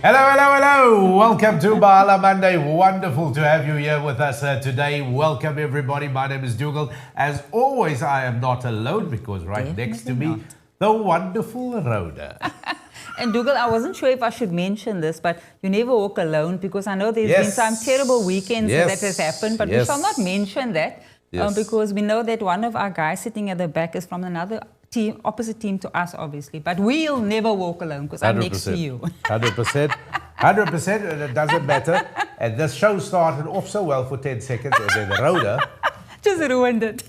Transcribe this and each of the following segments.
Hello, hello, hello. Welcome to Mahala Monday. Wonderful to have you here with us today. Welcome, everybody. My name is Dugald. As always, I am not alone because next to me, the wonderful Rhoda. And Dugald, I wasn't sure if I should mention this, but you never walk alone because I know there's been some terrible weekends that has happened, but we shall not mention that because we know that one of our guys sitting at the back is from another team, opposite team to us, obviously. But we'll never walk alone because I'm next to you. 100%. 100%, and it doesn't matter. And this show started off so well for 10 seconds, and then Rhoda just ruined it.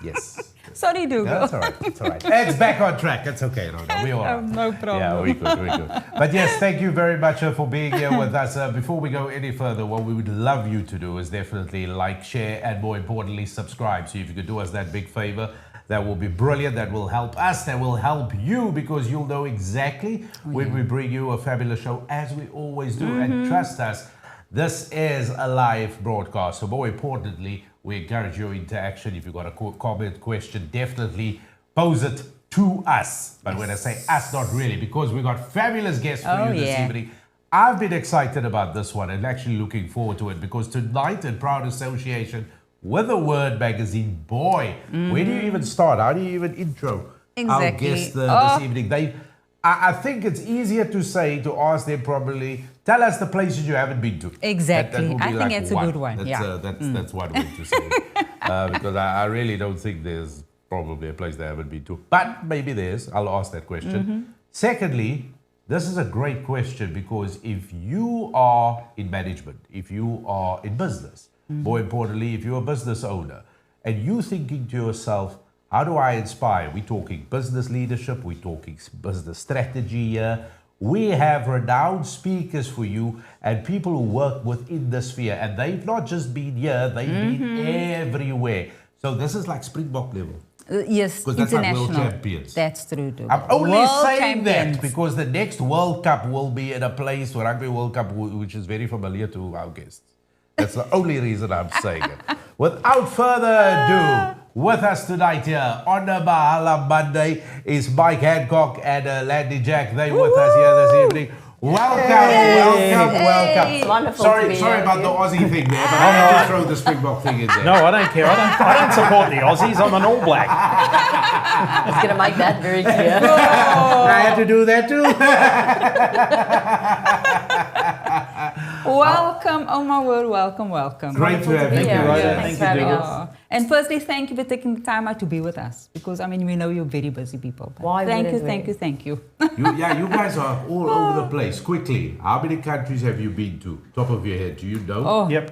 Yes. Sorry, Dugald. No, that's all right. It's all right. It's back on track. It's okay, Rhoda. We're all right. No problem. Yeah, we're good. But yes, thank you very much for being here with us. Before we go any further, what we would love you to do is definitely like, share, and more importantly, subscribe. So if you could do us that big favor, that will be brilliant. That will help us. That will help you because you'll know exactly when we bring you a fabulous show, as we always do. And trust us, this is a live broadcast. So more importantly, we encourage your interaction. If you've got a comment, question, definitely pose it to us. But when I say us, not really, because we've got fabulous guests for you this evening. I've been excited about this one and actually looking forward to it because tonight, in proud association with the Word magazine, boy, where do you even start? How do you even intro our guests this evening? I think it's easier to ask them probably, tell us the places you haven't been to. Exactly. That I think that's a good one. That's one way to say it. Because I really don't think there's probably a place they haven't been to. But maybe there's. I'll ask that question. Secondly, this is a great question because if you are in management, if you are in business, more importantly, if you're a business owner and you're thinking to yourself, how do I inspire? We're talking business leadership, we're talking business strategy here. We have renowned speakers for you and people who work within the sphere. And they've not just been here, they've been everywhere. So this is like Springbok level. Yes, because that's international. like world champions. That's true too. I'm only world saying champions. that because the next World Cup will be in a place, Rugby World Cup, which is very familiar to our guests. That's the only reason I'm saying it. Without further ado, with us tonight here on the Mahala Monday is Mike Handcock and Landi Jac. They're with us here this evening. Welcome. Wonderful. Sorry about the Aussie thing there, but I had to throw the Springbok thing in there. No, I don't care. I don't support the Aussies. I'm an All Black. I was going to make that very clear. I had to do that too. Welcome, oh my word, welcome. Great to have you. Thank you, Rhoda. Thanks for having us. And firstly, thank you for taking the time out to be with us because, I mean, we know you're very busy people. Why Thank wouldn't you. You guys are all over the place. Quickly, how many countries have you been to? Top of your head, do you know? Oh. Yep.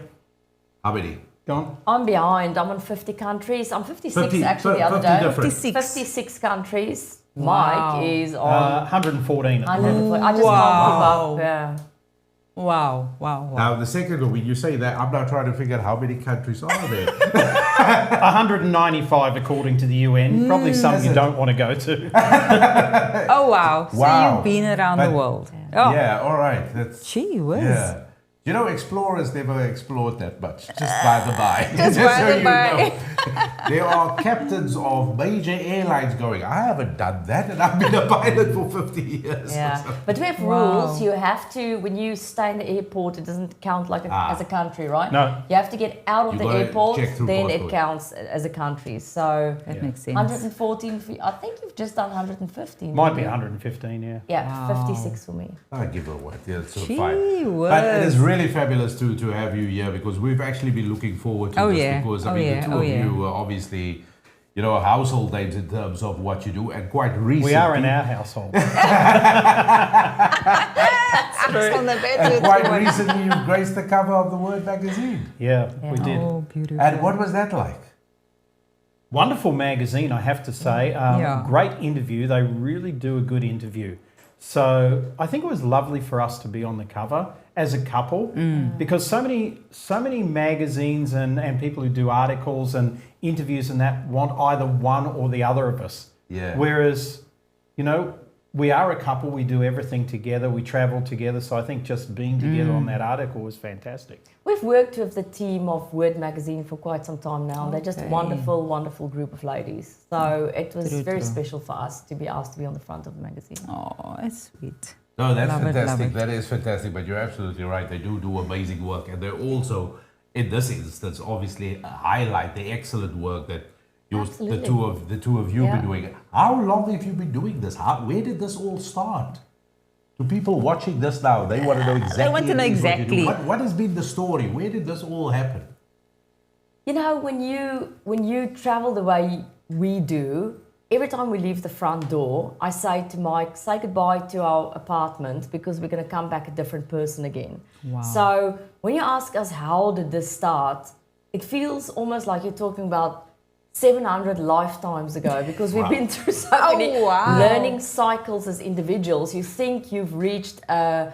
How many? Gone. I'm behind. I'm on 50 countries. I'm 56 50 actually the other day. 56 countries. Wow. Mike is on 114 at the 140. moment. I just can't keep up. Yeah. Wow. Now, the second one, when you say that, I'm now trying to figure out how many countries are there. 195 according to the UN. Probably some you don't want to go to. Oh, wow. So Wow. you've been around the world. Yeah, all right. That's, Gee whiz. yeah. You know, explorers never explored that much, just by the by. Just by so the you by. know. There are captains of major airlines going, I haven't done that, and I've been a pilot for 50 years. Yeah, but we have rules. You have to, when you stay in the airport, it doesn't count like as a country, right? No. You have to get out of You the gotta airport, check through then passport. it counts as a country. So That makes sense. 114, I think you've just done 115. Might be didn't you? 115, yeah. Yeah, Wow. 56 for me. I give it a what? Yeah, it's sort of Gee fine. whiz. But it is really fabulous to have you here because we've actually been looking forward to this because, I mean, the two of you are obviously, you know, household names in terms of what you do and quite recently. We are in our household. And quite recently you graced the cover of the Word magazine. Yeah, we did. Oh, beautiful. And what was that like? Wonderful magazine, I have to say. Great interview. They really do a good interview. So I think it was lovely for us to be on the cover as a couple because so many magazines and people who do articles and interviews and that want either one or the other of us. Yeah. Whereas, you know, we are a couple, we do everything together, we travel together. So I think just being together on that article was fantastic. We've worked with the team of Word magazine for quite some time now. They're just a wonderful group of ladies. So it was very special for us to be asked to be on the front of the magazine. Oh, that's sweet. No, that's fantastic. That is fantastic. But you're absolutely right. They do amazing work, and they're also, in this instance, obviously highlight the excellent work that the two of you been doing. How long have you been doing this? Where did this all start? To people watching this now, they want to know exactly. They want to know exactly. What has been the story? Where did this all happen? You know, when you travel the way we do, every time we leave the front door, I say to Mike, say goodbye to our apartment because we're going to come back a different person again. Wow. So when you ask us how did this start, it feels almost like you're talking about 700 lifetimes ago, because we've been through so many learning cycles as individuals. You think you've reached a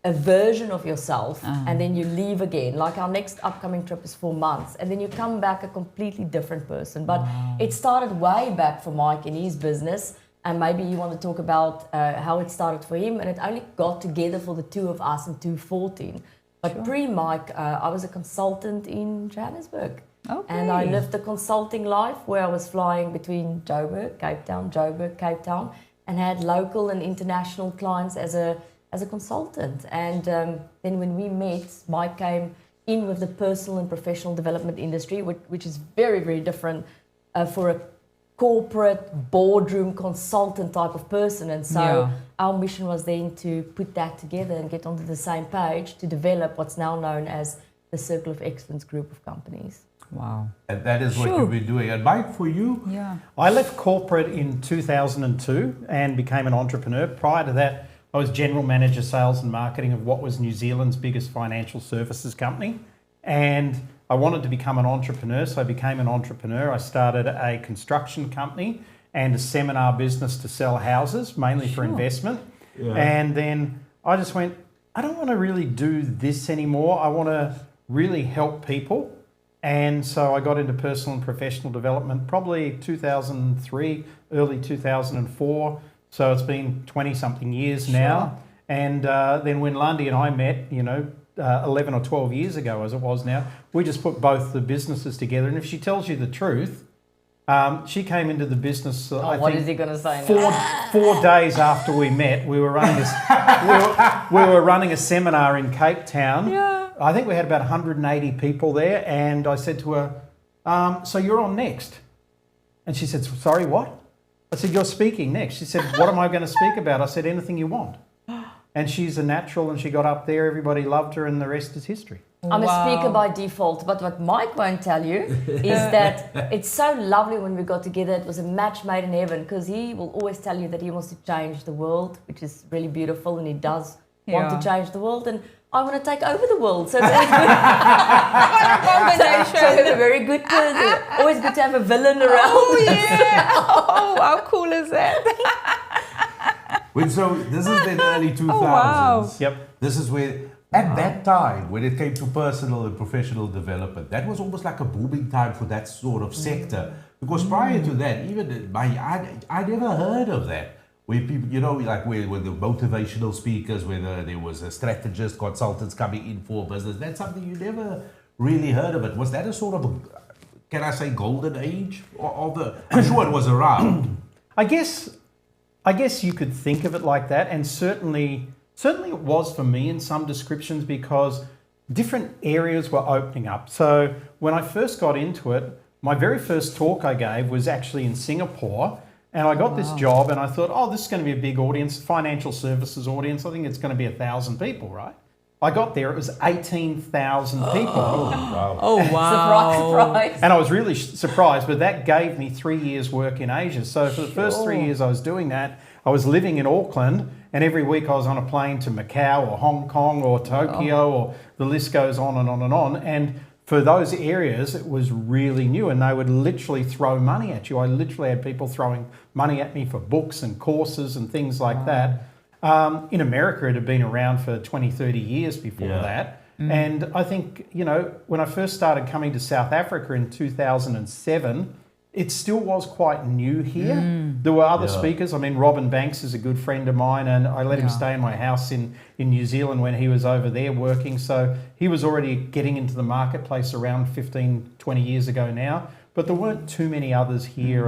version of yourself and then you leave again. Like our next upcoming trip is 4 months and then you come back a completely different person. But it started way back for Mike in his business, and maybe you want to talk about how it started for him, and it only got together for the two of us in 2014. But pre-Mike, I was a consultant in Johannesburg. Okay. And I lived the consulting life where I was flying between Joburg, Cape Town, and had local and international clients as a consultant. And then when we met, Mike came in with the personal and professional development industry, which is very, very different for a corporate boardroom consultant type of person. And so our mission was then to put that together and get onto the same page to develop what's now known as the Circle of Excellence group of companies. Wow. And that is what you've been doing. And Mike, for you? Yeah. I left corporate in 2002 and became an entrepreneur. Prior to that, I was general manager sales and marketing of what was New Zealand's biggest financial services company. And I wanted to become an entrepreneur, so I became an entrepreneur. I started a construction company and a seminar business to sell houses, mainly for investment. Yeah. And then I just went, I don't want to really do this anymore. I want to really help people. And so I got into personal and professional development probably 2003, early 2004. So it's been 20-something years now. And then when Landi and I met, 11 or 12 years ago as it was now, we just put both the businesses together. And if she tells you the truth, she came into the business, what is he going to say now? 4 days after we met. We were running a seminar in Cape Town. Yeah. I think we had about 180 people there, and I said to her, so you're on next. And she said, sorry, what? I said, you're speaking next. She said, what am I going to speak about? I said, anything you want. And she's a natural, and she got up there, everybody loved her, and the rest is history. I'm a speaker by default, but what Mike won't tell you is that it's so lovely when we got together. It was a match made in heaven, because he will always tell you that he wants to change the world, which is really beautiful, and he does want to change the world. And I want to take over the world. So it's always good. What a combination. So it's a very good person. Always good to have a villain around. Oh, yeah. Oh, how cool is that? So this is the early 2000s. Oh, wow. Yep. This is where, at that time, when it came to personal and professional development, that was almost like a booming time for that sort of sector. Because prior to that, even I never heard of that. Where people, like where the motivational speakers, whether there was a strategist, consultants coming in for business, that's something you never really heard of it. Was that a sort of, can I say, golden age of the? I'm sure it was around. I guess you could think of it like that, and certainly it was for me in some descriptions, because different areas were opening up. So when I first got into it, my very first talk I gave was actually in Singapore. And I got this job, and I thought, this is going to be a big audience, financial services audience. I think it's going to be 1,000 people, right? I got there, it was 18,000 people. Oh, wow. Surprise. And I was really surprised, but that gave me 3 years' work in Asia. So for the first 3 years I was doing that, I was living in Auckland, and every week I was on a plane to Macau or Hong Kong or Tokyo, or the list goes on and on and on. And for those areas, it was really new, and they would literally throw money at you. I literally had people throwing money at me for books and courses and things like that. In America, it had been around for 20, 30 years before that. And I think, when I first started coming to South Africa in 2007, it still was quite new here. There were other speakers. I mean, Robin Banks is a good friend of mine, and I let him stay in my house in New Zealand when he was over there working. So he was already getting into the marketplace around 15, 20 years ago now. But there weren't too many others here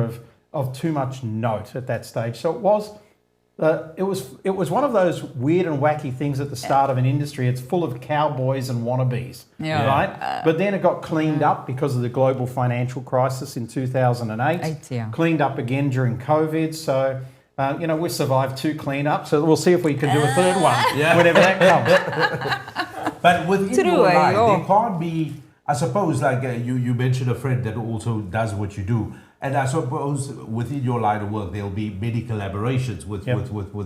of too much note at that stage. So it it was one of those weird and wacky things at the start of an industry. It's full of cowboys and wannabes, right? But then it got cleaned up because of the global financial crisis in 2008. Cleaned up again during COVID. So, we survived 2 cleanups. So we'll see if we can do a third one whenever that comes. But within your line, there can't be, I suppose, like you mentioned a friend that also does what you do. And I suppose within your line of work, there'll be many collaborations with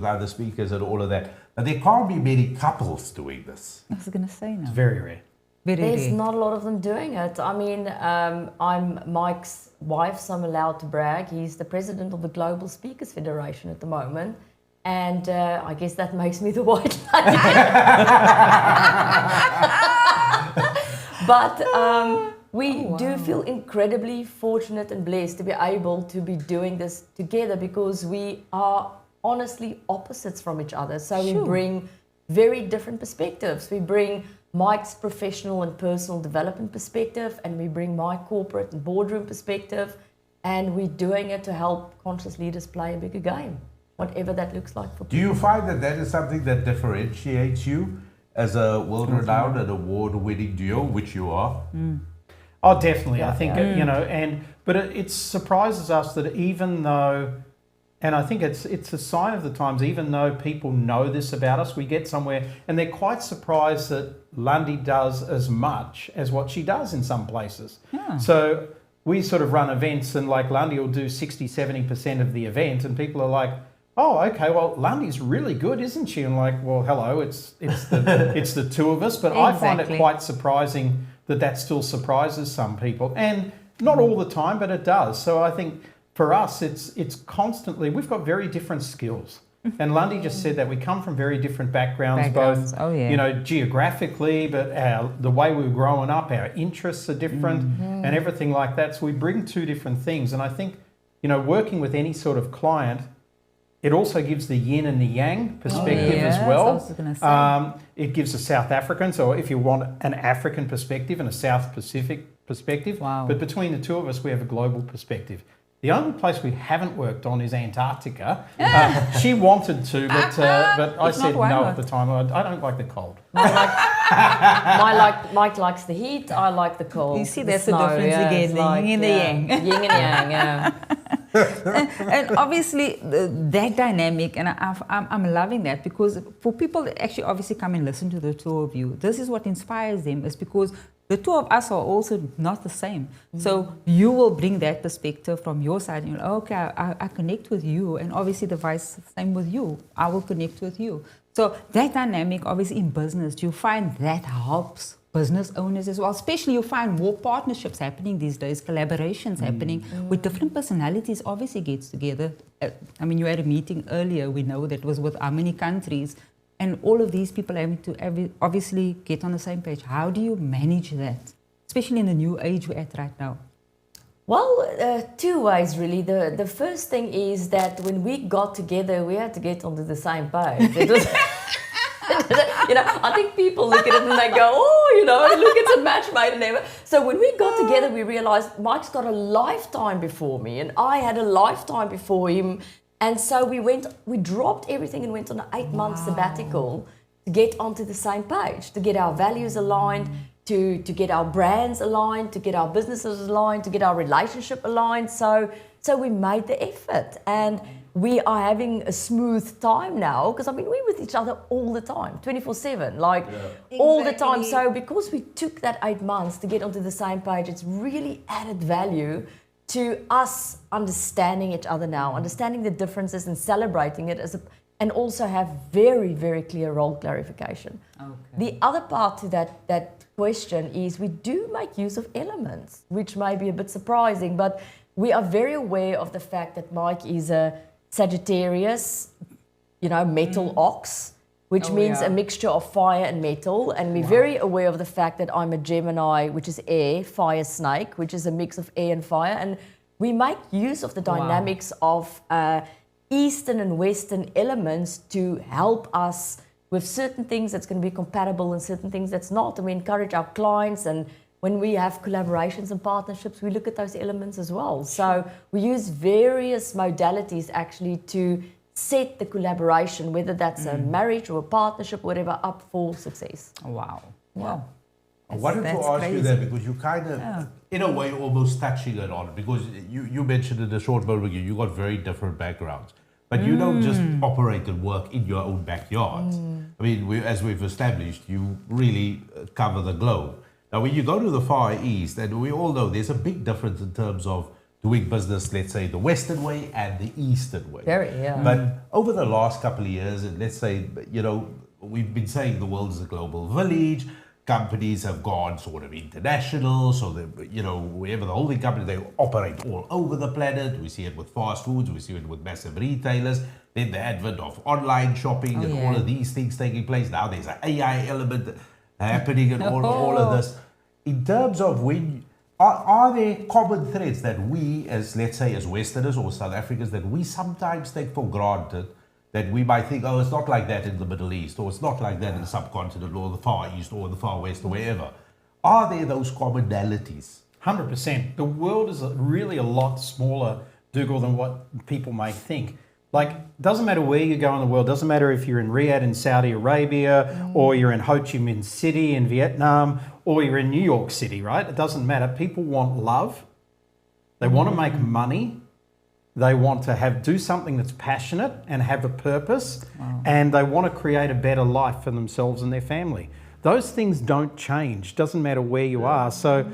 other speakers and all of that. But there can't be many couples doing this. I was going to say no. It's very rare. There's not a lot of them doing it. I mean, I'm Mike's wife, so I'm allowed to brag. He's the president of the Global Speakers Federation at the moment. And I guess that makes me the white lady. But we do feel incredibly fortunate and blessed to be able to be doing this together because we are honestly opposites from each other. So we bring very different perspectives. We bring Mike's professional and personal development perspective, and we bring my corporate and boardroom perspective, and we're doing it to help conscious leaders play a bigger game, whatever that looks like for people. Do you find that is something that differentiates you as a world-renowned and award-winning duo, which you are? Oh, definitely. I think, but it surprises us that even though, and I think it's a sign of the times, even though people know this about us, we get somewhere and they're quite surprised that Landi does as much as what she does in some places. So we sort of run events and like Landi will do 60-70% of the event and people are like, oh, okay, well, Landi's really good, isn't she? And like, well, hello, it's the two of us. But I find it quite surprising that still surprises some people. And not all the time, but it does. So I think for us, it's constantly, we've got very different skills. And Landi just said that we come from very different backgrounds. Both, geographically, but the way we were growing up, our interests are different and everything like that. So we bring 2 different things. And I think, working with any sort of client, it also gives the yin and the yang perspective as well. It gives a South African, so if you want an African perspective and a South Pacific perspective. But between the 2 of us, we have a global perspective. The only place we haven't worked on is Antarctica. She wanted to, but I said no at the time. I don't like the cold. Mike likes the heat. I like the cold. You see, that's the difference again, the yin and the yang. Yin and yang, and obviously that dynamic, and I'm loving that because for people that actually obviously come and listen to the 2 of you, this is what inspires them, is because the 2 of us are also not the same. So you will bring that perspective from your side. And you're like, okay, I connect with you, and obviously the vice same with you. I will connect with you. So that dynamic, obviously in business, you find that helps business owners as well. Especially you find more partnerships happening these days, collaborations happening with different personalities obviously gets together. I mean, you had a meeting earlier, we know that was with how many countries, and all of these people having to obviously get on the same page. How do you manage that, especially in the new age we're at right now? Well, 2 ways really. The first thing is that when we got together, we had to get onto the same page. It was, I think people look at it and they go, look, it's a match made in heaven. So when we got together, we realized Mike's got a lifetime before me and I had a lifetime before him. And so we dropped everything and went on an 8-month sabbatical to get onto the same page, to get our values aligned, to get our brands aligned, to get our businesses aligned, to get our relationship aligned. So we made the effort and we are having a smooth time now because, we're with each other all the time, 24/7, all the time. So because we took that 8 months to get onto the same page, it's really added value to us understanding each other now, understanding the differences and celebrating it and also have very, very clear role clarification. The other part to that question is we do make use of elements, which may be a bit surprising, but we are very aware of the fact that Mike is a Sagittarius, metal ox, which means a mixture of fire and metal. And we're very aware of the fact that I'm a Gemini, which is air, fire snake, which is a mix of air and fire. And we make use of the dynamics of Eastern and Western elements to help us with certain things that's going to be compatible and certain things that's not. And we encourage our clients, and when we have collaborations and partnerships, we look at those elements as well. So we use various modalities actually to set the collaboration, whether that's a marriage or a partnership, whatever, up for success. Wow. Wow. I wanted to ask you that because you kind of, in a way, almost touching it on, because you mentioned in the short moment you got very different backgrounds. But you don't just operate and work in your own backyard. I mean, as we've established, you really cover the globe. Now, when you go to the Far East, and we all know there's a big difference in terms of doing business, let's say, the Western way and the Eastern way. Very, yeah. But over the last couple of years, and let's say, you know, we've been saying the world is a global village. Companies have gone sort of international, so that, you know, wherever the holding company, they operate all over the planet. We see it with fast foods, we see it with massive retailers. Then the advent of online shopping and all of these things taking place. Now there's an AI element happening and all of this. In terms of when, are there common threads that we, as let's say as Westerners or South Africans, that we sometimes take for granted? That we might think, oh, it's not like that in the Middle East, or it's not like that in the subcontinent, or the Far East, or the Far West, or wherever. Are there those commonalities? 100%. The world is really a lot smaller, Dougal, than what people may think. Like, doesn't matter where you go in the world, doesn't matter if you're in Riyadh in Saudi Arabia, or you're in Ho Chi Minh City in Vietnam, or you're in New York City, right? It doesn't matter. People want love. They want to make money. They want to do something that's passionate and have a purpose, and they want to create a better life for themselves and their family. Those things don't change. Doesn't matter where you are. So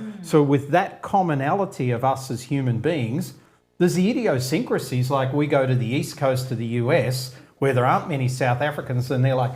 with that commonality of us as human beings, there's the idiosyncrasies. Like we go to the East Coast of the US where there aren't many South Africans, and they're like,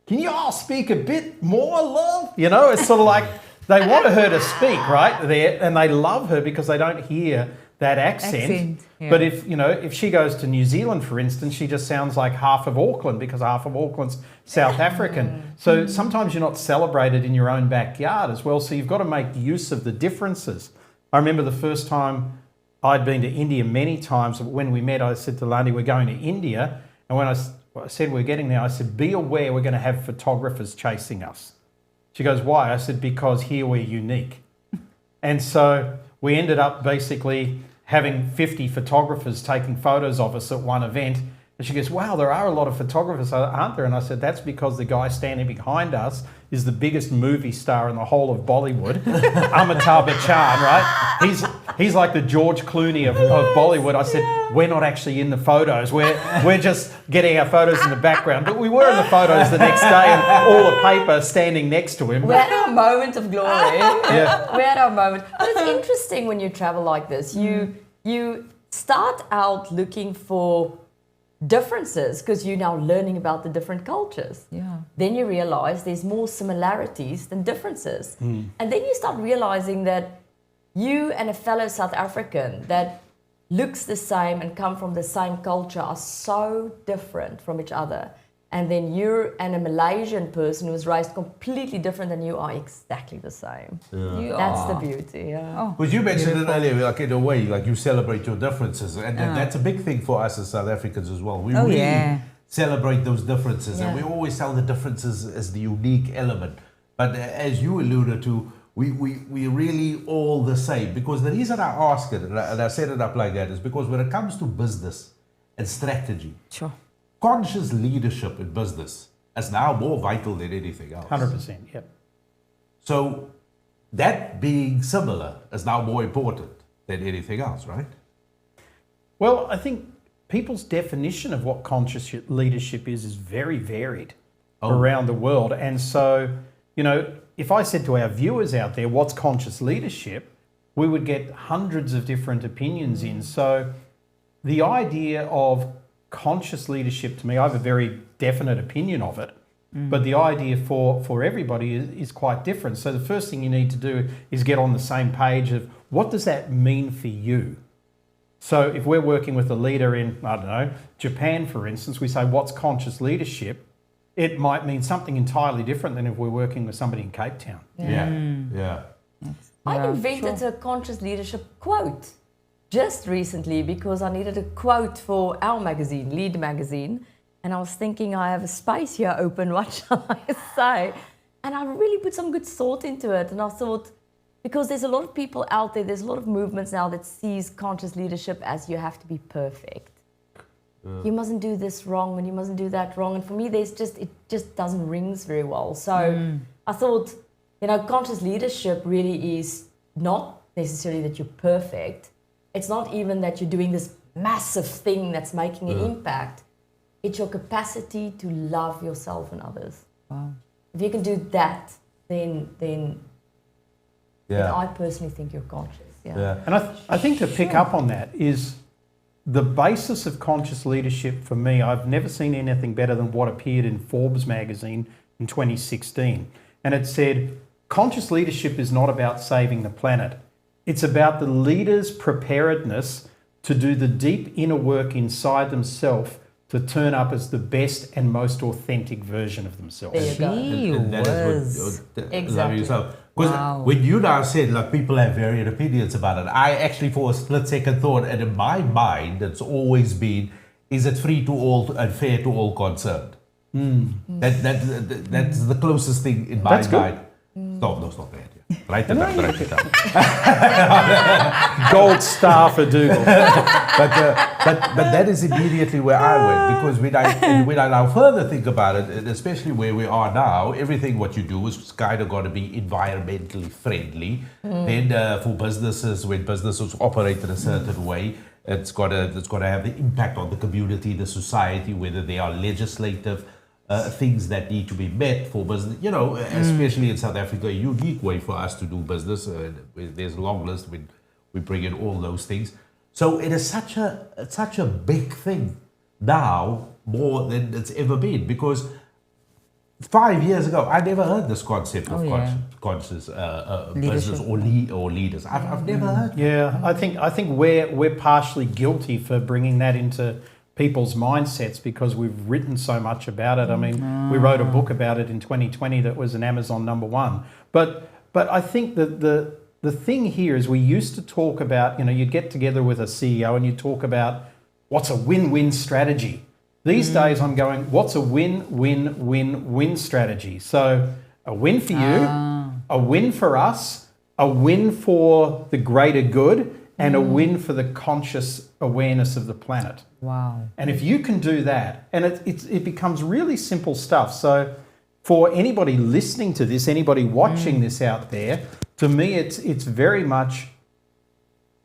"Can you all speak a bit more, love?" You know, it's sort of like they want her to speak, right? And they love her because they don't hear that accent. But if she goes to New Zealand, for instance, she just sounds like half of Auckland because half of Auckland's South African. So sometimes you're not celebrated in your own backyard as well. So you've got to make use of the differences. I remember the first time I'd been to India many times. When we met, I said to Landi, we're going to India. And when I said we're getting there, I said, be aware we're going to have photographers chasing us. She goes, why? I said, because here we're unique. And so we ended up basically having 50 photographers taking photos of us at one event. And she goes, wow, there are a lot of photographers, aren't there? And I said, that's because the guy standing behind us is the biggest movie star in the whole of Bollywood, Amitabh Bachchan, right? He's like the George Clooney of Bollywood. I said, we're not actually in the photos. We're just getting our photos in the background. But we were in the photos the next day and all the paper standing next to him. We had our moment of glory. We had our moment. But it's interesting when you travel like this. You start out looking for differences because you're now learning about the different cultures. Then you realize there's more similarities than differences. And then you start realizing that you and a fellow South African that looks the same and come from the same culture are so different from each other. And then you and a Malaysian person who's raised completely different than you are exactly the same. That's the beauty. Because you mentioned it earlier, like in a way, like you celebrate your differences, and that's a big thing for us as South Africans as well. We really celebrate those differences, and we always tell the differences as the unique element. But as you alluded to, we really all the same. Because the reason I ask it, and I set it up like that, is because when it comes to business and strategy, conscious leadership in business is now more vital than anything else. 100%, yep. So that being similar is now more important than anything else, right? Well, I think people's definition of what conscious leadership is very varied around the world. And so, you know, if I said to our viewers out there, what's conscious leadership, we would get hundreds of different opinions in. So the idea of conscious leadership, to me, I have a very definite opinion of it, but the idea for everybody is quite different. So the first thing you need to do is get on the same page of what does that mean for you? So if we're working with a leader in, I don't know, Japan, for instance, we say, what's conscious leadership? It might mean something entirely different than if we're working with somebody in Cape Town. I invented a conscious leadership quote just recently because I needed a quote for our magazine, Lead Magazine. And I was thinking, I have a space here open, what shall I say? And I really put some good thought into it. And I thought, because there's a lot of people out there, there's a lot of movements now that sees conscious leadership as you have to be perfect. you mustn't do this wrong and you mustn't do that wrong. And for me, it just doesn't rings very well. So I thought, conscious leadership really is not necessarily that you're perfect. It's not even that you're doing this massive thing that's making an impact. It's your capacity to love yourself and others. Wow. If you can do that, then I personally think you're conscious. Yeah. And I think to pick up on that is the basis of conscious leadership for me. I've never seen anything better than what appeared in Forbes magazine in 2016. And it said, conscious leadership is not about saving the planet. It's about the leader's preparedness to do the deep inner work inside themselves to turn up as the best and most authentic version of themselves. There you go. And that is what Exactly. Because when you now said, like, people have varied opinions about it, I actually for a split second thought, and in my mind, it's always been, is it free to all and fair to all concerned? That's the closest thing in my mind. No, it's not bad. Yeah. Write it down. Gold star for Dugald. But that is immediately where I went, because when I now further think about it, and especially where we are now, everything what you do is kind of got to be environmentally friendly. Then for businesses, when businesses operate in a certain way, it's got to have the impact on the community, the society, whether they are legislative things that need to be met for business, especially in South Africa, a unique way for us to do business. There's a long list when we bring in all those things. So it is such a big thing now, more than it's ever been, because 5 years ago, I never heard this concept of conscious business or leaders. I've never heard. Yeah, I think we're partially guilty for bringing that into people's mindsets because we've written so much about it. I mean, we wrote a book about it in 2020 that was an Amazon #1. But I think that the thing here is we used to talk about, you'd get together with a CEO and you talk about what's a win-win strategy. These days I'm going, what's a win-win-win-win strategy? So a win for you, a win for us, a win for the greater good, and a win for the conscious awareness of the planet. Wow. And if you can do that, and it becomes really simple stuff. So for anybody listening to this, anybody watching this out there, to me it's very much,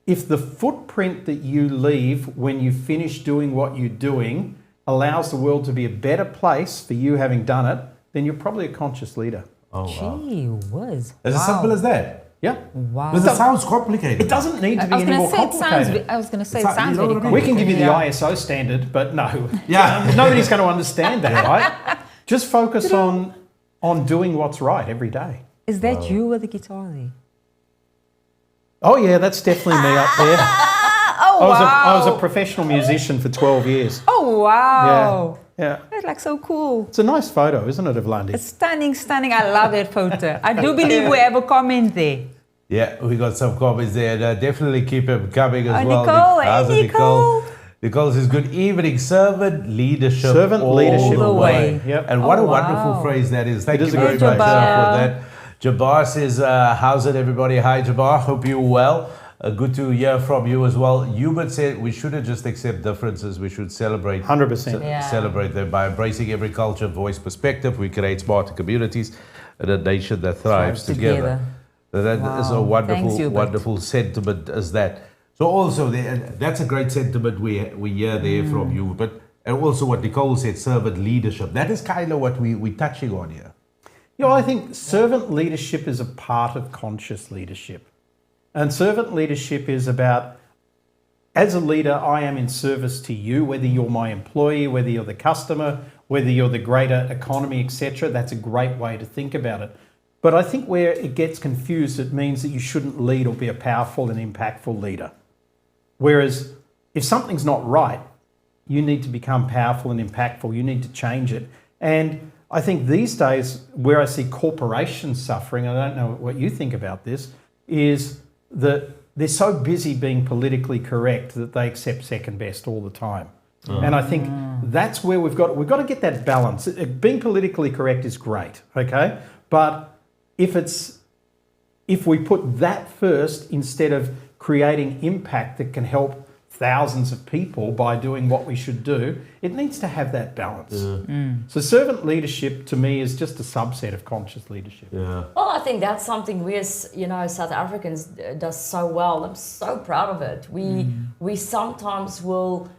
if the footprint that you leave when you finish doing what you're doing allows the world to be a better place for you having done it, then you're probably a conscious leader. Oh, wow. Gee whiz. It's as simple as that. Yeah. Wow. Because it sounds complicated. It doesn't need to be any more complicated. I was going to say it sounds very complicated. We can give you the ISO standard, but no. Yeah. Nobody's going to understand that, right? Just focus on doing what's right every day. Is that you with the guitar there? Oh, yeah, that's definitely me up there. I was a professional musician for 12 years. Oh, wow. Yeah. That's like so cool. It's a nice photo, isn't it, of Landi? It's stunning, stunning. I love that photo. I do believe we have a comment there. Yeah, we got some comments there. Definitely keep them coming as well. Nicole, How's it, Nicole? Nicole says, good evening, servant leadership. Servant all leadership the way. Yep. And what a wonderful phrase that is. Thank you very much for that. Jabbar says, how's it, everybody? Hi, Jabbar. Hope you're well. Good to hear from you as well. Hubert said we shouldn't just accept differences. We should celebrate 100%. Celebrate them. By embracing every culture, voice, perspective, we create smarter communities and a nation that thrives together. That is a wonderful sentiment as that. So also, that's a great sentiment we hear there from you. And also what Nicole said, servant leadership. That is kind of what we're touching on here. I think servant leadership is a part of conscious leadership. And servant leadership is about, as a leader, I am in service to you, whether you're my employee, whether you're the customer, whether you're the greater economy, etc. That's a great way to think about it. But I think where it gets confused, it means that you shouldn't lead or be a powerful and impactful leader. Whereas if something's not right, you need to become powerful and impactful. You need to change it. And I think these days, where I see corporations suffering, I don't know what you think about this, is that they're so busy being politically correct that they accept second best all the time. And I think that's where we've got to get that balance. Being politically correct is great, okay? But if we put that first instead of creating impact that can help thousands of people by doing what we should do. It needs to have that balance. So servant leadership to me is just a subset of conscious leadership. Well, I think that's something we as South Africans does so well. I'm so proud of it. We sometimes will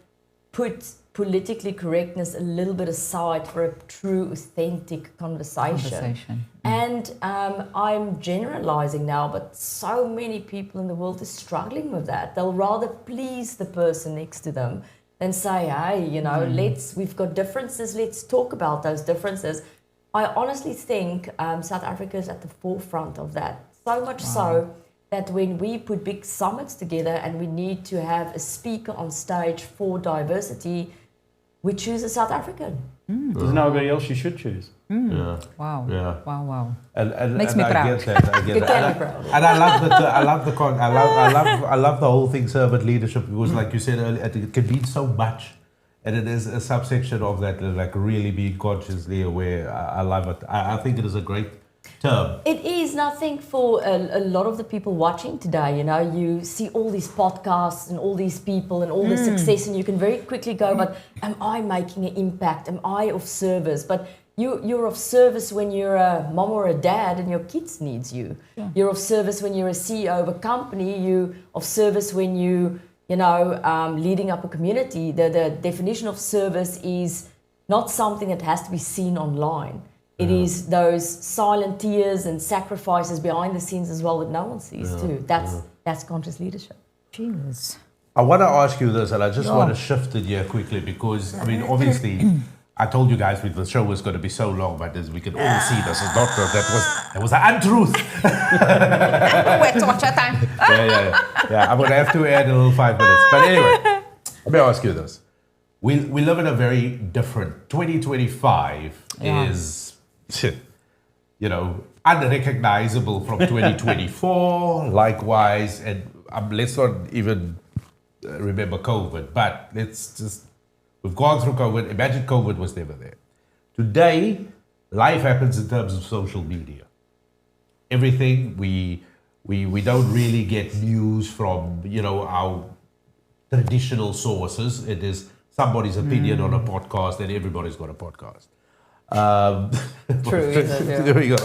put politically correctness a little bit aside for a true, authentic conversation. And I'm generalizing now, but so many people in the world are struggling with that. They'll rather please the person next to them than say, hey, we've got differences, let's talk about those differences. I honestly think South Africa is at the forefront of that. So much so that when we put big summits together and we need to have a speaker on stage for diversity, we choose a South African. There's nobody else you should choose. Wow. Yeah. Wow. And makes me proud. I get that. And I love the whole thing, servant leadership, because like you said earlier, it can mean so much. And it is a subsection of that, like really being consciously aware. I love it. I think it is a great term. It is, and I think for a lot of the people watching today, you see all these podcasts and all these people and all this success, and you can very quickly go, but am I making an impact? Am I of service? But you're of service when you're a mom or a dad and your kids needs you. Yeah. You're of service when you're a CEO of a company. You're of service when leading up a community. The definition of service is not something that has to be seen online. It is those silent tears and sacrifices behind the scenes as well that no one sees too. That's conscious leadership. Jeez. I want to ask you this, and I just want to shift it here quickly because, obviously, I told you guys the show was going to be so long, but as we can all see, this is not that was an untruth. We're torture time. Yeah. I'm going to have to add a little 5 minutes. But anyway, let me ask you this. We live in a very different 2025 is unrecognizable from 2024, likewise, and let's not even remember COVID, but we've gone through COVID. Imagine COVID was never there. Today, life happens in terms of social media. Everything, we don't really get news from, our traditional sources. It is somebody's opinion on a podcast, and everybody's got a podcast. True. There we go.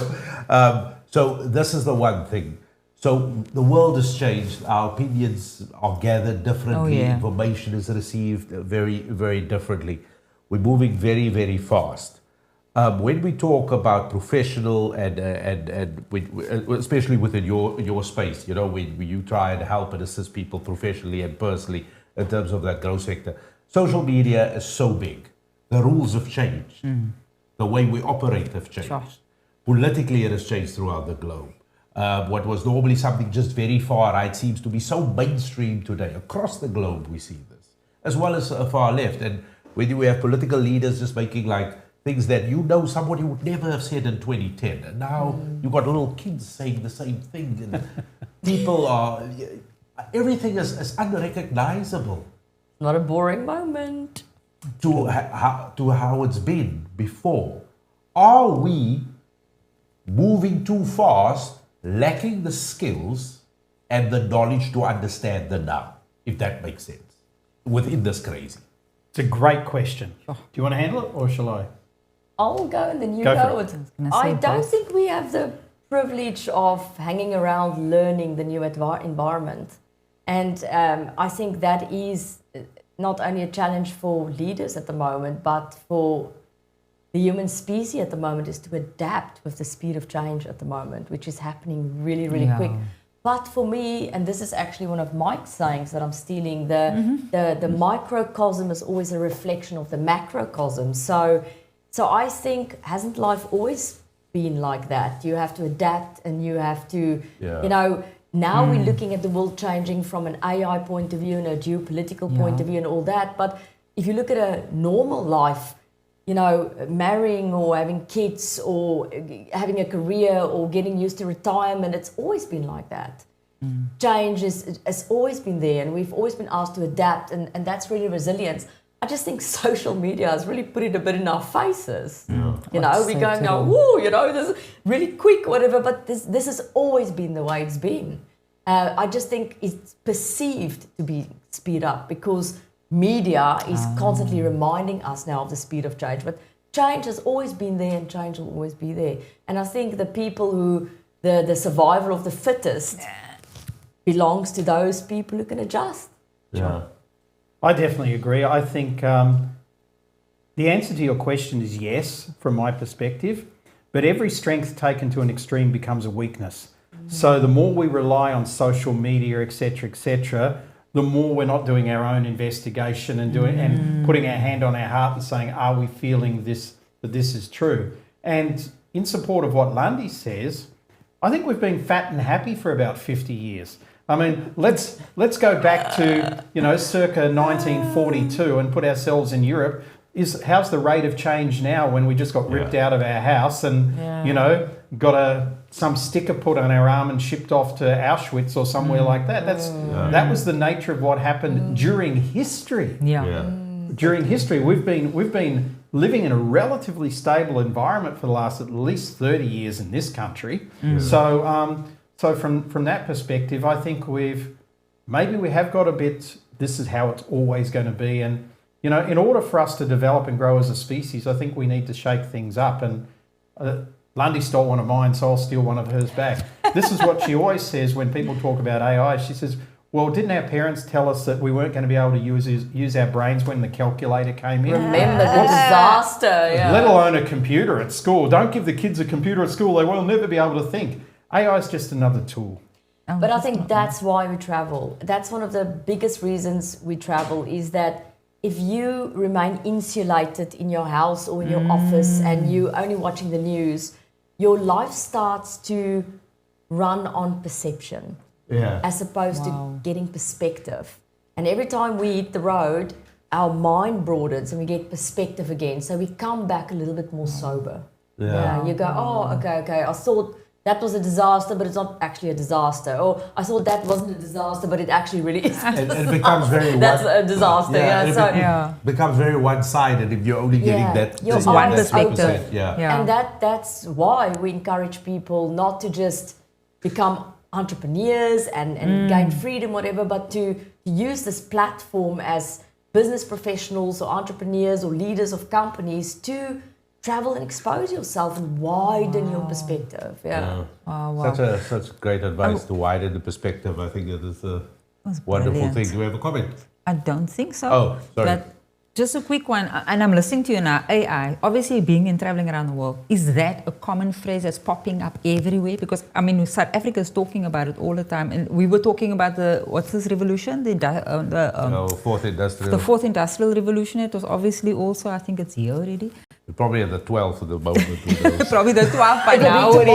So this is the one thing. So the world has changed. Our opinions are gathered differently. Information is received very, very differently. We're moving very, very fast. When we talk about professional and especially within your space, when you try and help and assist people professionally and personally in terms of that growth sector, social media is so big. The rules have changed. The way we operate have changed. Sure. Politically, it has changed throughout the globe. What was normally something just very far right seems to be so mainstream today. Across the globe, we see this, as well as far left. And when we have political leaders just making things that somebody would never have said in 2010. And now you've got little kids saying the same thing. And people everything is unrecognizable. Not a boring moment. To how it's been before. Are we moving too fast, lacking the skills and the knowledge to understand the now, if that makes sense, within this crazy? It's a great question. Do you want to handle it or shall I? I'll go and then you go. I don't think we have the privilege of hanging around learning the new environment. And I think that is not only a challenge for leaders at the moment, but for the human species at the moment, is to adapt with the speed of change at the moment, which is happening really, really quick. But for me, and this is actually one of Mike's sayings that I'm stealing, the microcosm is always a reflection of the macrocosm. So I think, hasn't life always been like that? You have to adapt and you have to, now we're looking at the world changing from an AI point of view and a geopolitical point of view and all that. But if you look at a normal life, marrying or having kids or having a career or getting used to retirement, it's always been like that. Change has always been there, and we've always been asked to adapt, and that's really resilience. I just think social media has really put it a bit in our faces. We're going now, this is really quick, whatever, but this has always been the way it's been. I just think it's perceived to be speed up because media is constantly reminding us now of the speed of change. But change has always been there and change will always be there. And I think the people who, the survival of the fittest belongs to those people who can adjust. Yeah. I definitely agree. I think the answer to your question is yes, from my perspective, but every strength taken to an extreme becomes a weakness. So the more we rely on social media, etc., the more we're not doing our own investigation and and putting our hand on our heart and saying, are we feeling this, that this is true? And in support of what Landi says, I think we've been fat and happy for about 50 years. I mean, let's go back to, circa 1942 and put ourselves in Europe. How's the rate of change now when we just got ripped out of our house and, got some sticker put on our arm and shipped off to Auschwitz or somewhere like that? That was the nature of what happened during history. During history, we've been living in a relatively stable environment for the last at least 30 years in this country. So from that perspective, I think we have got a bit, this is how it's always going to be. And, in order for us to develop and grow as a species, I think we need to shake things up. And Landi stole one of mine, so I'll steal one of hers back. This is what she always says when people talk about AI. She says, well, didn't our parents tell us that we weren't going to be able to use our brains when the calculator came in? Remember the disaster. Let alone a computer at school. Don't give the kids a computer at school. They will never be able to think. AI is just another tool. But I think that's why we travel. That's one of the biggest reasons we travel is that if you remain insulated in your house or in your office and you're only watching the news, your life starts to run on perception as opposed to getting perspective. And every time we hit the road, our mind broadens and we get perspective again. So we come back a little bit more sober. You go, okay, I thought that was a disaster, but it's not actually a disaster. Or I thought that wasn't a disaster, but it actually really is. It becomes very that's a disaster. It becomes very one-sided if you're only getting that. Your one perspective. And that's why we encourage people not to just become entrepreneurs and gain freedom, whatever, but to use this platform as business professionals or entrepreneurs or leaders of companies to travel and expose yourself and widen your perspective. Such great advice to widen the perspective. I think it is a wonderful thing. Do we have a comment? I don't think so. Oh, sorry. But just a quick one, and I'm listening to you now. AI, obviously being and traveling around the world, is that a common phrase that's popping up everywhere? Because, South Africa is talking about it all the time. And we were talking about what's this revolution? Fourth Industrial. The Fourth Industrial Revolution. It was obviously also, I think it's here already. Probably at the 12th of the moment. Probably the 12th by now already.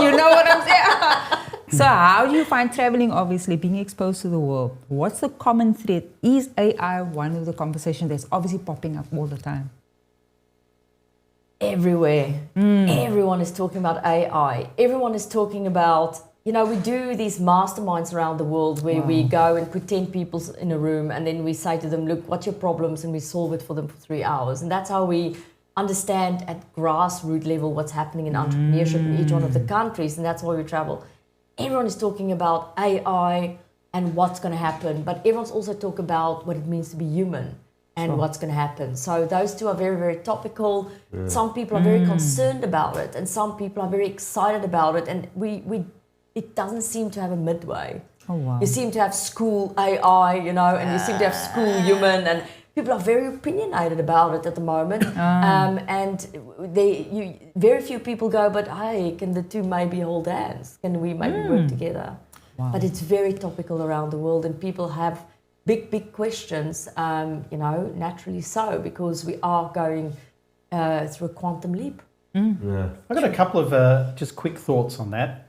You know what I'm saying? So how do you find traveling, obviously, being exposed to the world? What's the common thread? Is AI one of the conversations that's obviously popping up all the time? Everywhere. Everyone is talking about AI. Everyone is talking about, we do these masterminds around the world where we go and put 10 people in a room and then we say to them, look, what's your problems? And we solve it for them for 3 hours. And that's how we understand at grassroots level what's happening in entrepreneurship in each one of the countries. And that's why we travel. Everyone is talking about AI and what's going to happen, but everyone's also talking about what it means to be human and what's going to happen. So those two are very, very topical. Some people are very concerned about it and some people are very excited about it. And it doesn't seem to have a midway. Oh, wow. You seem to have school AI, and you seem to have school human, and people are very opinionated about it at the moment. And very few people go, but hey, can the two maybe hold hands? Can we maybe work together? Wow. But it's very topical around the world, and people have big questions, naturally so, because we are going through a quantum leap. I've got a couple of just quick thoughts on that.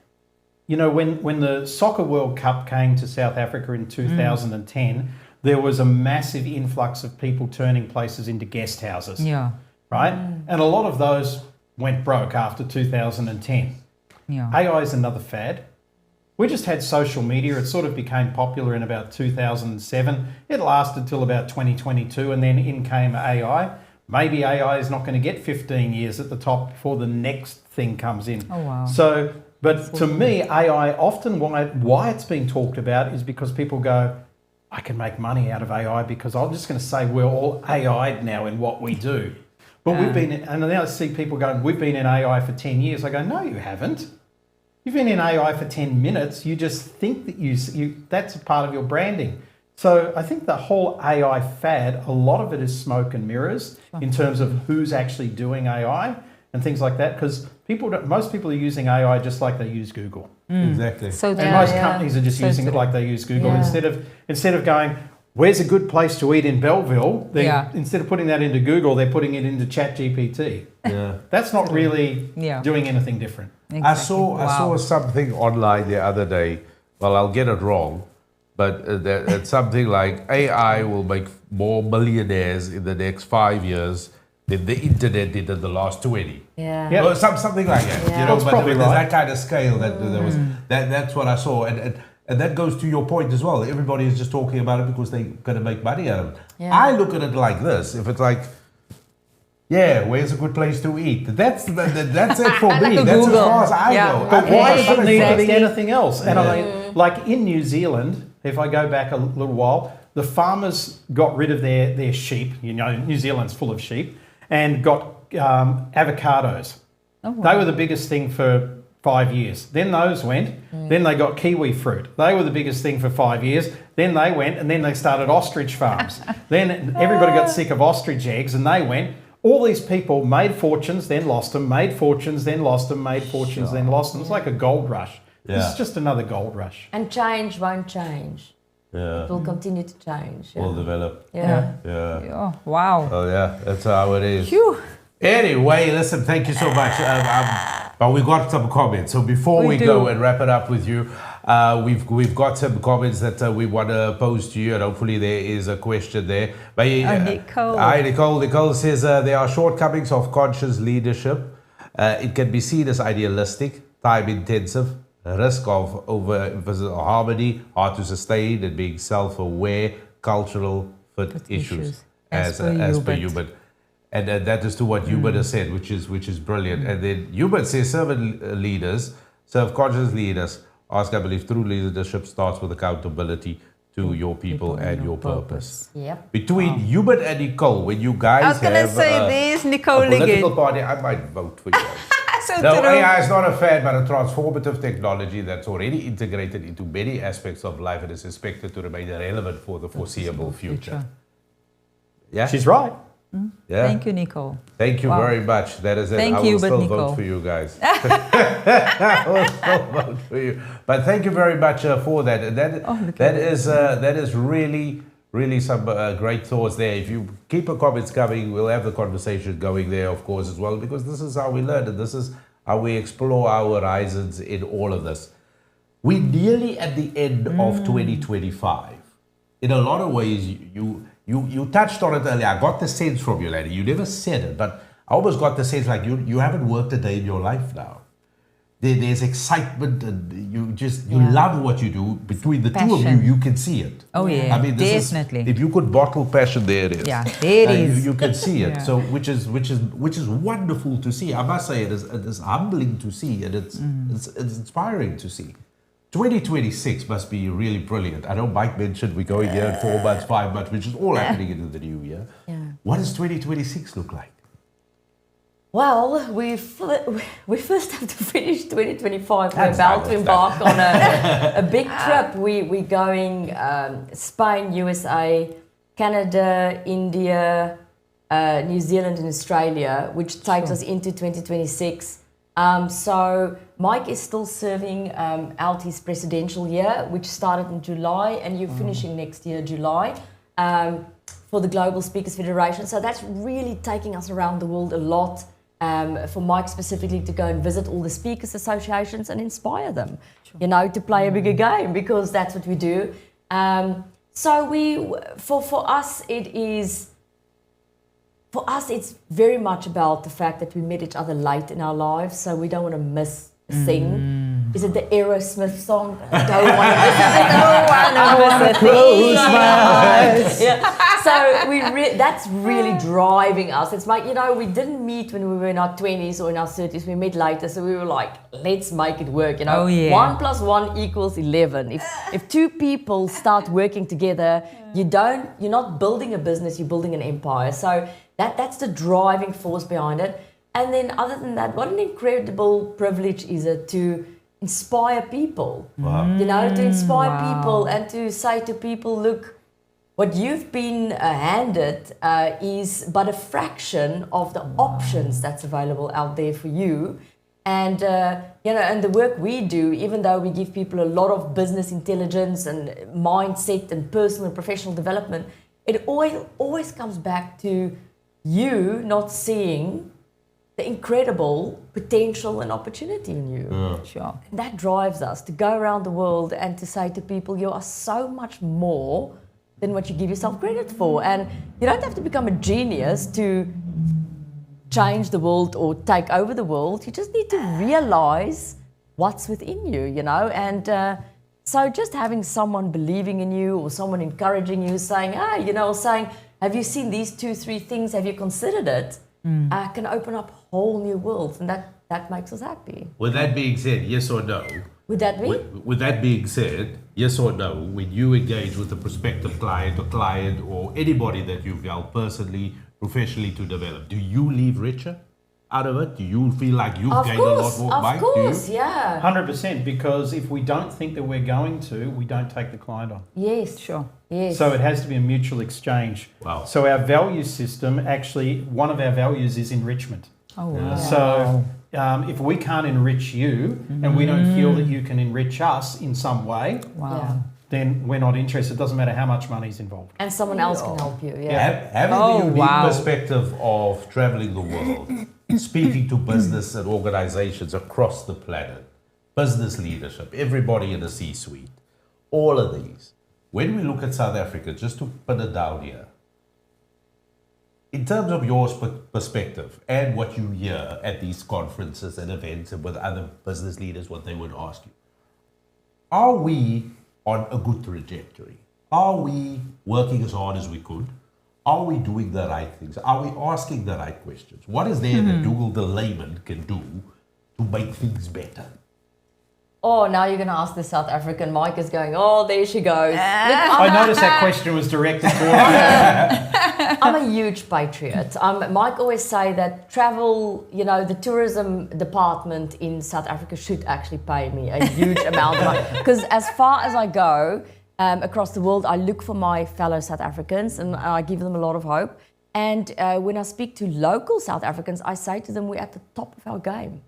When the Soccer World Cup came to South Africa in 2010, there was a massive influx of people turning places into guest houses. Yeah. Right? And a lot of those went broke after 2010. Yeah. AI is another fad. We just had social media. It sort of became popular in about 2007. It lasted till about 2022, and then in came AI. Maybe AI is not going to get 15 years at the top before the next thing comes in. Oh, wow. So But to me, AI often why it's being talked about is because people go, I can make money out of AI because I'm just going to say we're all AI'd now in what we do. But we've been, and now I see people going, we've been in AI for 10 years. I go, no, you haven't. You've been in AI for 10 minutes. You just think that that's a part of your branding. So I think the whole AI fad, a lot of it is smoke and mirrors in terms of who's actually doing AI and things like that. Because most people are using AI just like they use Google. Exactly. So and most companies are just using it like they use Google. Instead of going, where's a good place to eat in Belleville? Instead of putting that into Google, they're putting it into ChatGPT. Yeah. That's not really doing anything different. Exactly. I saw something online the other day. Well, I'll get it wrong, but it's something like AI will make more millionaires in the next 5 years than the internet did in the last 20. Yeah. Or something like that. Yeah. You know, That's but probably there's right. that kind of scale that there was. That's what I saw, and that goes to your point as well. Everybody is just talking about it because they're going to make money out of it. Yeah. I look at it like this: if it's like, where's a good place to eat? That's it for me. That's as far as I go. But why does it need to be Exactly. anything else? And I mean, like in New Zealand, if I go back a little while, the farmers got rid of their sheep. You know, New Zealand's full of sheep, and got avocados. Oh, wow. They were the biggest thing for 5 years. Then those went. Then they got kiwi fruit. They were the biggest thing for 5 years. Then they went, and then they started ostrich farms. Then everybody got sick of ostrich eggs, and they went. All these people made fortunes, then lost them, made fortunes, then lost them, made fortunes, then lost them. It's like a gold rush. This is just another gold rush. And change won't change. Yeah. It will continue to change. Will develop. Yeah. Oh, wow. Oh yeah, that's how it is. Phew. Anyway, listen, thank you so much. But we got some comments. So before we go and wrap it up with you, we've got some comments that we want to pose to you, and hopefully there is a question there. But, Nicole. Hi, Nicole. Nicole says there are shortcomings of conscious leadership. It can be seen as idealistic, time-intensive, risk of overemphasis on harmony, hard to sustain, and being self-aware, cultural fit issues. As per Hubert. And that is to what Hubert has said, which is brilliant. And then Hubert says, self-conscious leaders ask, I believe, true leadership starts with accountability to your people and your purpose. Yep. Between Hubert and Nicole, when you guys I was going to have say this, Nicole a political again. party, I might vote for you. So No, true. AI is not a fad, but a transformative technology that's already integrated into many aspects of life and is expected to remain relevant for the foreseeable future. Yeah? She's right. Yeah. Thank you, Nicole. Thank you Wow. very much. That is it. Thank I you, will but still Nicole. vote for you guys. I will still vote for you. But thank you very much for that. And that is really some great thoughts there. If you keep the comments coming, we'll have the conversation going there, of course, as well, because this is how we learn and this is how we explore our horizons in all of this. We're nearly at the end of 2025. In a lot of ways, you touched on it earlier. I got the sense from you, Landi. You never said it, but I almost got the sense like you haven't worked a day in your life now. There's excitement and you love what you do. Between the two of you can see it. Oh yeah, I mean, definitely. if you could bottle passion, there it is. Yeah, there it is. You can see it. Yeah. So which is wonderful to see. I must say it is humbling to see, and it's inspiring to see. 2026 must be really brilliant. I know Mike mentioned we're going here in 4 months, 5 months, which is all happening into the new year. Yeah. What does 2026 look like? Well, we first have to finish 2025. We're about to embark on a big trip. We're going Spain, USA, Canada, India, New Zealand and Australia, which takes us into 2026. So Mike is still serving out his presidential year, which started in July, and you're finishing next year, July, for the Global Speakers Federation. So that's really taking us around the world a lot. For Mike specifically to go and visit all the speakers associations and inspire them, to play a bigger game, because that's what we do. So for us it's very much about the fact that we met each other late in our lives, so we don't want to miss a thing. Is it the Aerosmith song? I don't want to miss it. I don't want to miss a thing. Close my eyes. Yeah. that's really driving us. It's like, we didn't meet when we were in our 20s or in our 30s. We met later, so we were like, let's make it work. 1 + 1 = 11. If two people start working together, you're not building a business, you're building an empire. So that's the driving force behind it. And then other than that, what an incredible privilege is it to inspire people. Wow. To inspire people and to say to people, look, what you've been handed is but a fraction of the options that's available out there for you. And, and the work we do, even though we give people a lot of business intelligence and mindset and personal and professional development, it always comes back to you not seeing the incredible potential and opportunity in you. Sure. And that drives us to go around the world and to say to people, you are so much more than what you give yourself credit for. And you don't have to become a genius to change the world or take over the world. You just need to realize what's within you, And so just having someone believing in you or someone encouraging you, saying, saying, have you seen these 2-3 things? Have you considered it? Can open up whole new worlds, and that makes us happy. With that being said, yes or no? Would that be? With that being said, yes or no, when you engage with a prospective client or anybody that you've helped personally, professionally to develop, do you leave richer out of it? Do you feel like you've gained a lot more? Of course, yeah. 100%, because if we don't think that we're going to, we don't take the client on. Yes. Sure. Yes. So it has to be a mutual exchange. Wow. So our value system, actually, one of our values is enrichment. Oh, wow. So if we can't enrich you and we don't feel that you can enrich us in some way, then we're not interested. It doesn't matter how much money is involved. And someone else can help you, yeah. Having the unique perspective of traveling the world, speaking to business and organizations across the planet, business leadership, everybody in the C-suite, all of these. When we look at South Africa, just to pin it down here, in terms of your perspective and what you hear at these conferences and events and with other business leaders, what they would ask you, are we on a good trajectory? Are we working as hard as we could? Are we doing the right things? Are we asking the right questions? What is there that Dugald the layman can do to make things better? Oh, now you're going to ask the South African. Mike is going, oh, there she goes. Look, I noticed that question was directed towards me. I'm a huge patriot. Mike always say that travel, the tourism department in South Africa should actually pay me a huge amount of money. Because as far as I go across the world, I look for my fellow South Africans and I give them a lot of hope. And when I speak to local South Africans, I say to them, we're at the top of our game.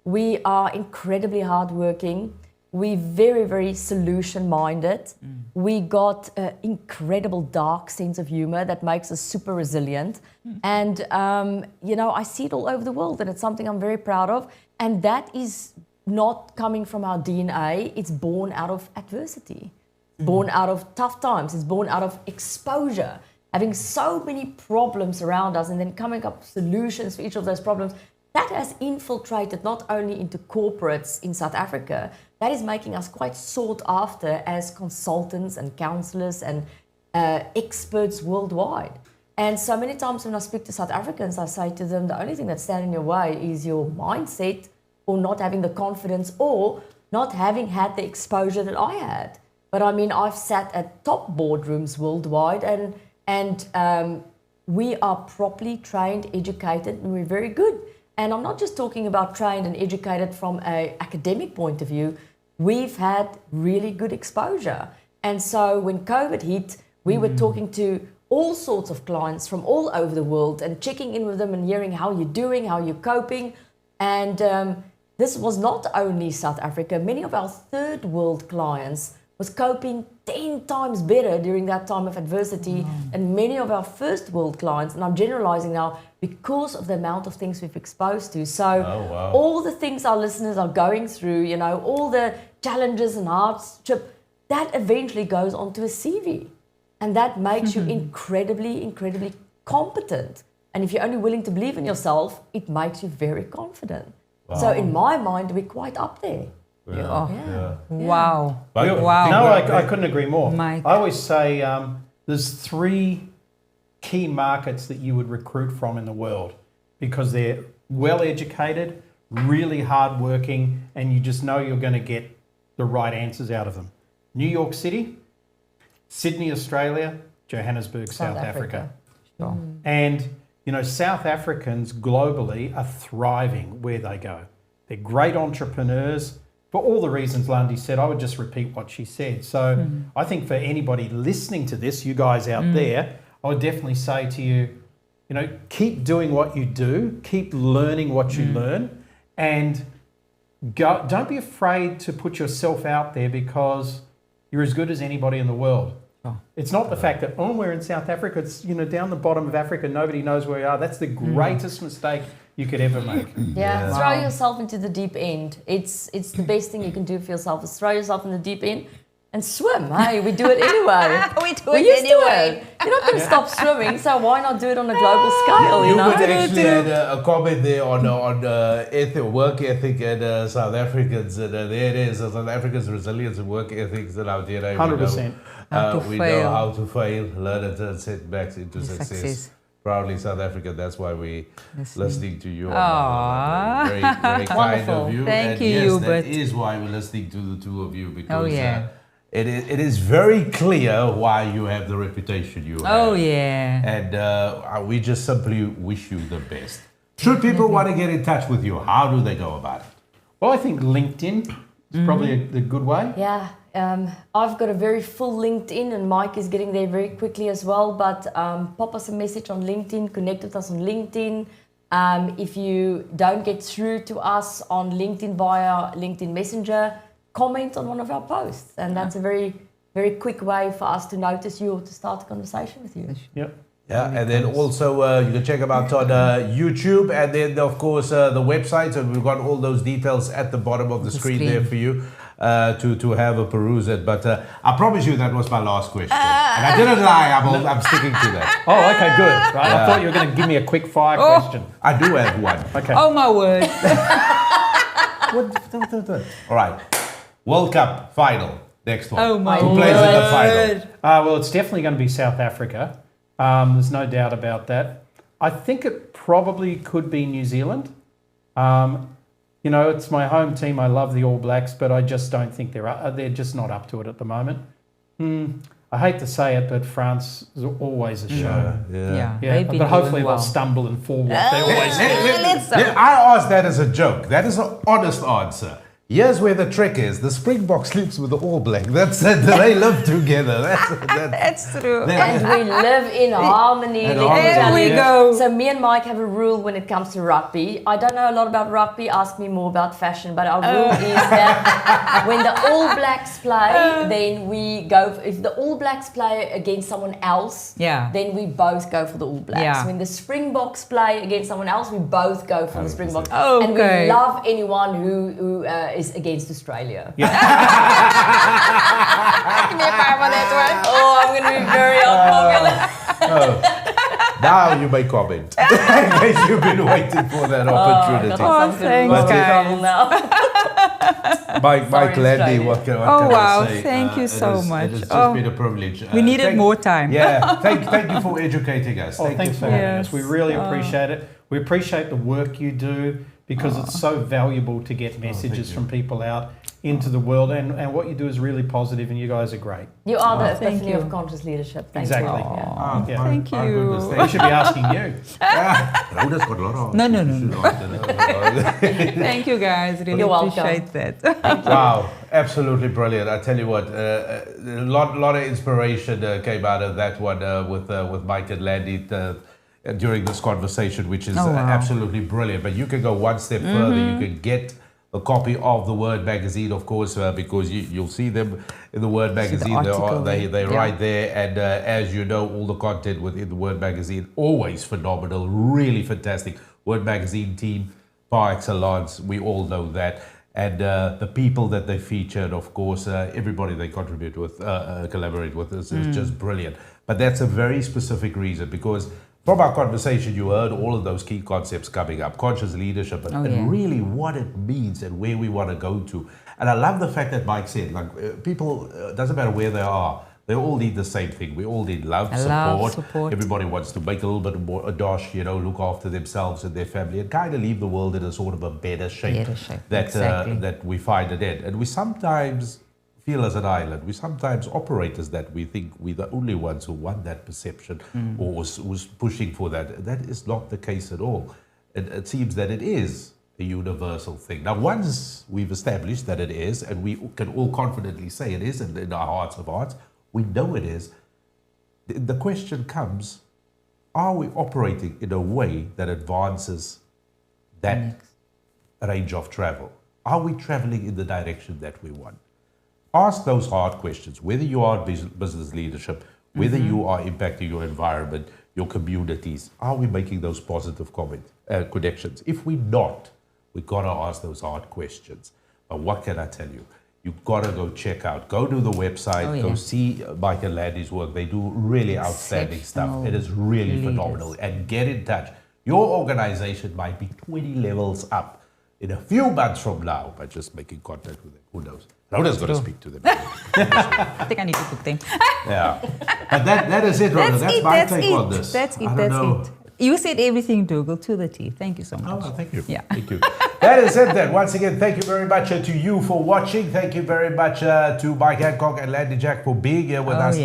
We are incredibly hardworking. We're very, very solution-minded. We got an incredible dark sense of humor that makes us super resilient. And, I see it all over the world, and it's something I'm very proud of. And that is not coming from our DNA. It's born out of adversity, born out of tough times. It's born out of exposure, having so many problems around us and then coming up with solutions for each of those problems. That has infiltrated not only into corporates in South Africa, that is making us quite sought after as consultants and counselors and experts worldwide. And so many times when I speak to South Africans, I say to them, the only thing that's standing in your way is your mindset or not having the confidence or not having had the exposure that I had. But I've sat at top boardrooms worldwide and we are properly trained, educated, and we're very good. And I'm not just talking about trained and educated from an academic point of view. We've had really good exposure. And so when COVID hit, we were talking to all sorts of clients from all over the world and checking in with them and hearing how you're doing, how you're coping. And this was not only South Africa. Many of our third world clients was coping 10 times better during that time of adversity and many of our first world clients, and I'm generalizing now because of the amount of things we've exposed to. So all the things our listeners are going through, all the challenges and hardship, that eventually goes onto a CV. And that makes you incredibly, incredibly competent. And if you're only willing to believe in yourself, it makes you very confident. Wow. So in my mind, we're quite up there. Wow. No, I couldn't agree more. Mike. I always say there's three key markets that you would recruit from in the world because they're well educated, really hardworking, and you just know you're going to get the right answers out of them. New York City, Sydney, Australia, Johannesburg, South Africa. Sure. And, you know, South Africans globally are thriving where they go. They're great entrepreneurs. For all the reasons Landi said, I would just repeat what she said. So I think for anybody listening to this, you guys out there, I would definitely say to you, you know, keep doing what you do, keep learning what you learn, and don't be afraid to put yourself out there because you're as good as anybody in the world. Oh. It's not the fact that, we're in South Africa, it's, you know, down the bottom of Africa, nobody knows where we are. That's the greatest mistake you could ever make. Yeah, throw yourself into the deep end. It's the best thing you can do for yourself is throw yourself in the deep end and swim. Hey, we do it anyway. we do it anyway. You're not going to stop swimming, so why not do it on a global scale? You know? Could actually had a comment there on work ethic and South Africans. And there it is, South Africans' resilience and work ethics that out there. 100%. We know how to fail, learn and turn setbacks into success. Proudly South Africa. That's why we're listening to you. Very, very kind of you. Thank you, yes, Hubert. That is why we're listening to the two of you because it is very clear why you have the reputation you have. Oh, yeah. And we just simply wish you the best. Should people want to get in touch with you, how do they go about it? Well, I think LinkedIn is probably the good way. Yeah. I've got a very full LinkedIn and Mike is getting there very quickly as well. But pop us a message on LinkedIn, connect with us on LinkedIn. If you don't get through to us on LinkedIn via LinkedIn Messenger, comment on one of our posts. And that's a very, very quick way for us to notice you or to start a conversation with you. Yep. Yeah, and then also you can check them out on YouTube and then, of course, the website. And we've got all those details at the bottom of the screen there for you. To have a peruse it, but I promise you that was my last question, and I didn't lie. I'm sticking to that. Oh, okay, good. Right, I thought you were going to give me a quick fire question. I do have one. Okay. Oh my word! All right, World Cup final next one. Oh my Who plays in the final? Well, it's definitely going to be South Africa. There's no doubt about that. I think it probably could be New Zealand. You know, it's my home team. I love the All Blacks, but I just don't think they're just not up to it at the moment. I hate to say it, but France is always a show. Yeah. But hopefully they'll stumble and fall like they always do. I asked that as a joke. That is an honest answer. Here's where the trick is. The Springbok sleeps with the All Black. That's it. They live together. That's true. And we live in harmony. There we go. So me and Mike have a rule when it comes to rugby. I don't know a lot about rugby. Ask me more about fashion. But our rule is that when the All Blacks play, then we go. If the All Blacks play against someone else, then we both go for the All Blacks. Yeah. When the Springboks play against someone else, we both go for the Springboks. Okay. And we love anyone who is against Australia. Give me a fire for that one. Oh, I'm going to be very unpopular. Now you may comment. In case you've been waiting for that opportunity. Thanks, guys. Mike Landi, what can I say? Thank you so much. It has just been a privilege. We needed more time. Yeah, thank you for educating us. Thanks for having us. We really appreciate it. We appreciate the work you do because it's so valuable to get messages from people out into the world, and what you do is really positive, and you guys are great. You are the epiphany of conscious leadership. Thank you. Thank you. We should be asking you. Rhoda's got a lot of No. Thank you, guys. Really appreciate that. Wow, absolutely brilliant. I tell you what, a lot of inspiration came out of that one with Mike and Landi during this conversation, which is absolutely brilliant. But you can go one step further. You can get a copy of the Word magazine, of course, because you'll see them in the Word magazine. They're right there. And as you know, all the content within the Word magazine, always phenomenal, really fantastic. Word magazine team, par excellence, we all know that. And the people that they featured, of course, everybody they contribute with, collaborate with is just brilliant. But that's a very specific reason, because from our conversation, you heard all of those key concepts coming up, conscious leadership, and really what it means and where we want to go to. And I love the fact that Mike said, like, people, doesn't matter where they are, They all need the same thing. We all need love, support. Everybody wants to make a little bit more a dosh, look after themselves and their family, and kind of leave the world in a sort of a better shape, that we find it in. And we sometimes feel as an island. We sometimes operate as that. We think we're the only ones who want that perception or was pushing for that. That is not the case at all. It seems that it is a universal thing. Now, once we've established that it is, and we can all confidently say it is, and in our hearts of hearts, we know it is, the question comes, are we operating in a way that advances that range of travel? Are we traveling in the direction that we want? Ask those hard questions, whether you are business leadership, whether you are impacting your environment, your communities. Are we making those positive connections? If we're not, we've got to ask those hard questions. But what can I tell you? You've got to go check out. Go to the website. Go see Mike and Landi's work. They do really outstanding stuff. It is really phenomenal. And get in touch. Your organization might be 20 levels up in a few months from now by just making contact with them. Who knows? Rhoda's got to speak to them. I think I need to cook them. Yeah. But that is it, Rhoda. That's my take on this. That's it. You said everything, Dugald, to the T. Thank you so much. Oh, thank you. Yeah. Thank you. That is it then. Once again, thank you very much to you for watching. Thank you very much to Mike Handcock and Landi Jac for being here with us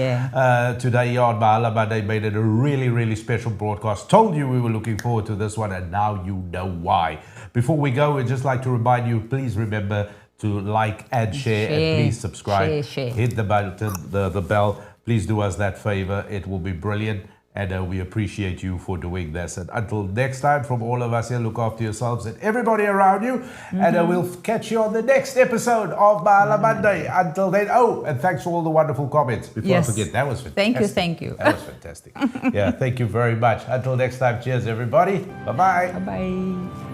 today on Mahala Monday. Made it a really, really special broadcast. Told you we were looking forward to this one, and now you know why. Before we go, we'd just like to remind you, please remember to like and share and please subscribe. Share. Hit the button, the bell. Please do us that favor. It will be brilliant. And we appreciate you for doing this. And until next time, from all of us here, look after yourselves and everybody around you. And we'll catch you on the next episode of Mahala Monday. Until then, and thanks for all the wonderful comments. Before I forget, that was fantastic. Thank you. That was fantastic. Thank you very much. Until next time, cheers, everybody. Bye-bye. Bye-bye.